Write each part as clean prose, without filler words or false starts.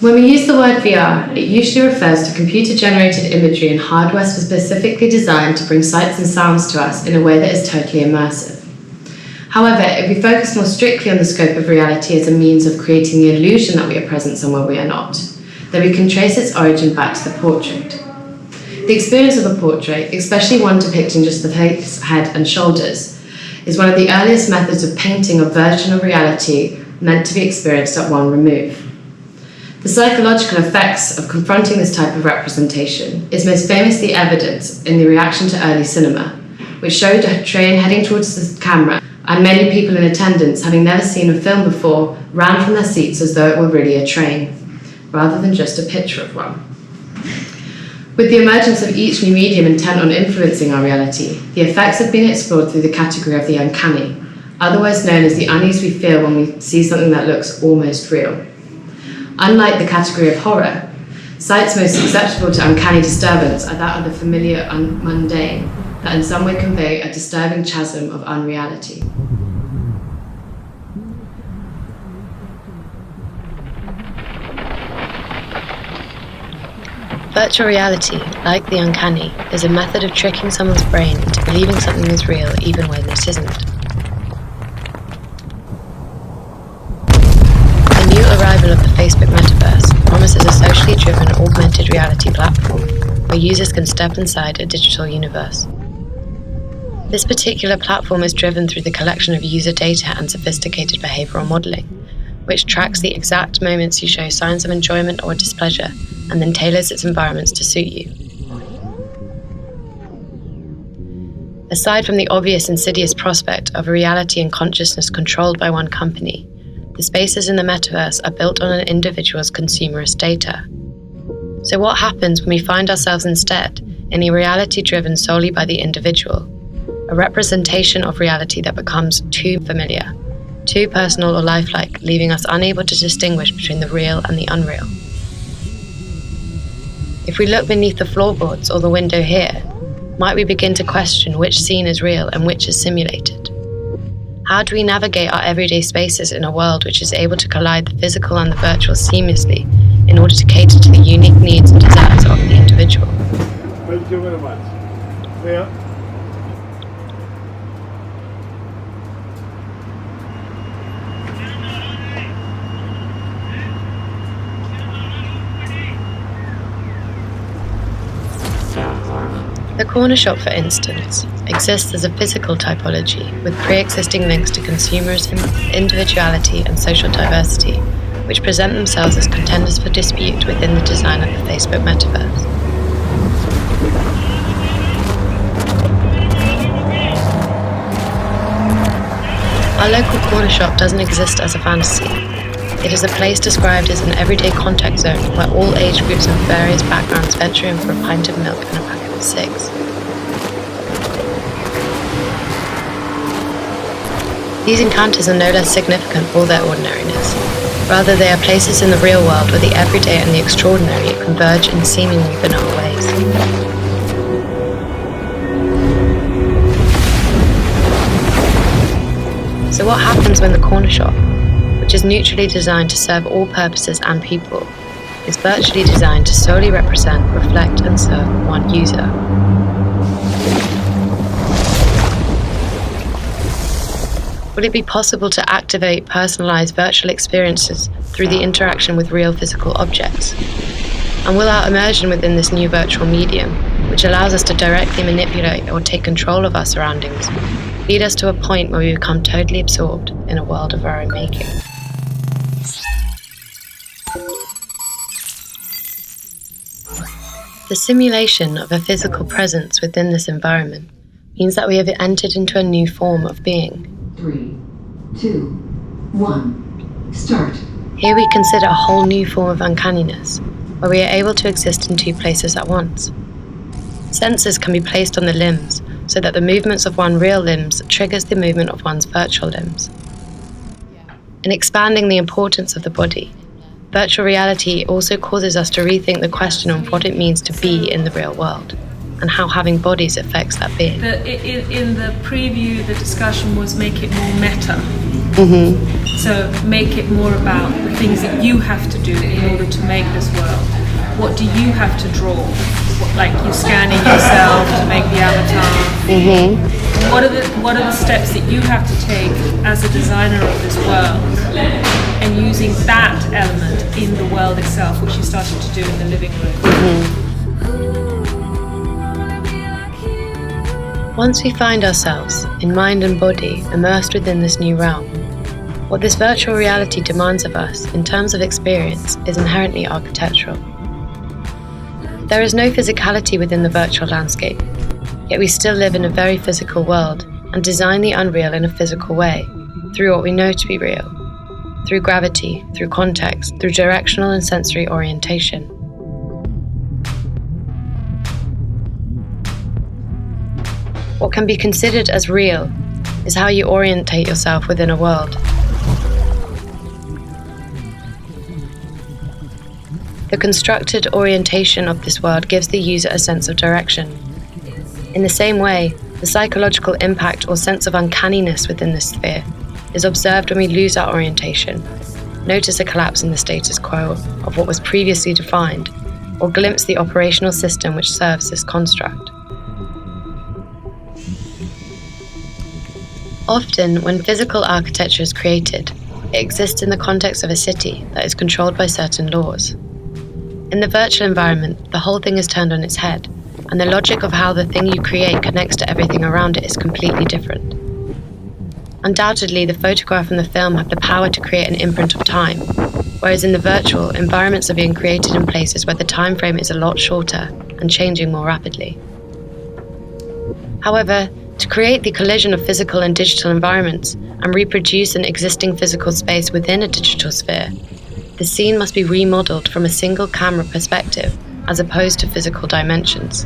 When we use the word VR, it usually refers to computer-generated imagery and hardware specifically designed to bring sights and sounds to us in a way that is totally immersive. However, if we focus more strictly on the scope of reality as a means of creating the illusion that we are present somewhere we are not, then we can trace its origin back to the portrait. The experience of a portrait, especially one depicting just the face, head, and shoulders, is one of the earliest methods of painting a version of reality meant to be experienced at one remove. The psychological effects of confronting this type of representation is most famously evidenced in the reaction to early cinema, which showed a train heading towards the camera, and many people in attendance, having never seen a film before, ran from their seats as though it were really a train, rather than just a picture of one. With the emergence of each new medium intent on influencing our reality, the effects have been explored through the category of the uncanny, otherwise known as the unease we feel when we see something that looks almost real. Unlike the category of horror, sights most susceptible to uncanny disturbance are that of the familiar and mundane, that in some way convey a disturbing chasm of unreality. Virtual reality, like the uncanny, is a method of tricking someone's brain into believing something is real even when it isn't. The new arrival of the Facebook metaverse promises a socially driven augmented reality platform where users can step inside a digital universe. This particular platform is driven through the collection of user data and sophisticated behavioral modeling, which tracks the exact moments you show signs of enjoyment or displeasure and then tailors its environments to suit you. Aside from the obvious insidious prospect of a reality and consciousness controlled by one company, the spaces in the metaverse are built on an individual's consumerist data. So what happens when we find ourselves instead in a reality driven solely by the individual? A representation of reality that becomes too familiar, too personal or lifelike, leaving us unable to distinguish between the real and the unreal. If we look beneath the floorboards or the window here, might we begin to question which scene is real and which is simulated? How do we navigate our everyday spaces in a world which is able to collide the physical and the virtual seamlessly in order to cater to the unique needs and desires of the individual? Thank you very much. Yeah. The corner shop, for instance, exists as a physical typology with pre-existing links to consumerism, individuality, and social diversity, which present themselves as contenders for dispute within the design of the Facebook metaverse. Our local corner shop doesn't exist as a fantasy. It is a place described as an everyday contact zone where all age groups and various backgrounds venture in for a pint of milk and a packet of cigs. These encounters are no less significant for their ordinariness. Rather, they are places in the real world where the everyday and the extraordinary converge in seemingly banal ways. So what happens when the corner shop, which is neutrally designed to serve all purposes and people, is virtually designed to solely represent, reflect, and serve one user? Will it be possible to activate personalized virtual experiences through the interaction with real physical objects? And will our immersion within this new virtual medium, which allows us to directly manipulate or take control of our surroundings, lead us to a point where we become totally absorbed in a world of our own making? The simulation of a physical presence within this environment means that we have entered into a new form of being. 3, 2, 1, start. Here we consider a whole new form of uncanniness, where we are able to exist in two places at once. Sensors can be placed on the limbs, so that the movements of one real limbs triggers the movement of one's virtual limbs. In expanding the importance of the body, virtual reality also causes us to rethink the question of what it means to be in the real world, and how having bodies affects that being. In the preview, the discussion was make it more meta. So make it more about the things that you have to do in order to make this world. What do you have to draw? Like you scanning yourself to make the avatar. What are the steps that you have to take as a designer of this world, and using that element in the world itself, which you started to do in the living room. Once we find ourselves, in mind and body, immersed within this new realm, what this virtual reality demands of us in terms of experience is inherently architectural. There is no physicality within the virtual landscape, yet we still live in a very physical world and design the unreal in a physical way, through what we know to be real, through gravity, through context, through directional and sensory orientation. What can be considered as real is how you orientate yourself within a world. The constructed orientation of this world gives the user a sense of direction. In the same way, the psychological impact or sense of uncanniness within this sphere is observed when we lose our orientation, notice a collapse in the status quo of what was previously defined, or glimpse the operational system which serves this construct. Often, when physical architecture is created, it exists in the context of a city that is controlled by certain laws. In the virtual environment, the whole thing is turned on its head, and the logic of how the thing you create connects to everything around it is completely different. Undoubtedly, the photograph and the film have the power to create an imprint of time, whereas in the virtual, environments are being created in places where the time frame is a lot shorter and changing more rapidly. However, to create the collision of physical and digital environments and reproduce an existing physical space within a digital sphere, the scene must be remodeled from a single camera perspective as opposed to physical dimensions.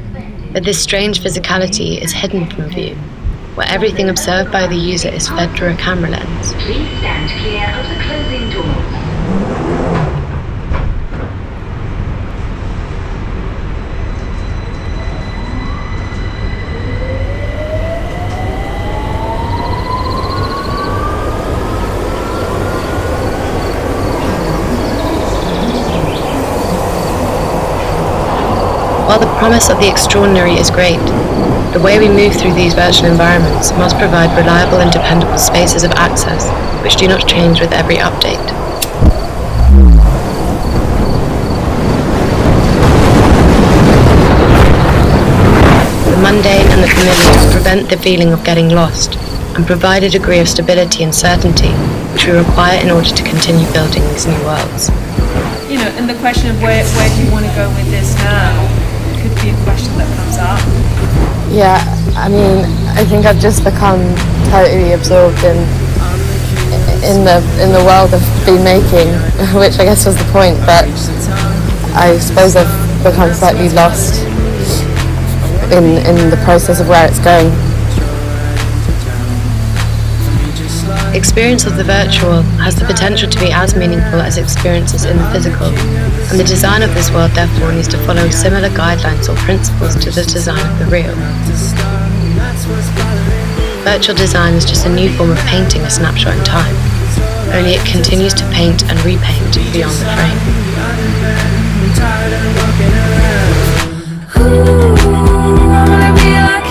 But this strange physicality is hidden from view, where everything observed by the user is fed through a camera lens. Please stand clear of the closing doors. While the promise of the extraordinary is great, the way we move through these virtual environments must provide reliable and dependable spaces of access which do not change with every update. The mundane and the familiar prevent the feeling of getting lost and provide a degree of stability and certainty which we require in order to continue building these new worlds. You know, and the question of where do you want to go with this now could be a question that comes up. Yeah, I mean, I think I've just become totally absorbed in the world I've been making, which I guess was the point, but I suppose I've become slightly lost in the process of where it's going. Experience of the virtual has the potential to be as meaningful as experiences in the physical, and the design of this world therefore needs to follow similar guidelines or principles to the design of the real. Virtual design is just a new form of painting a snapshot in time, only it continues to paint and repaint beyond the frame. Ooh, I wanna be like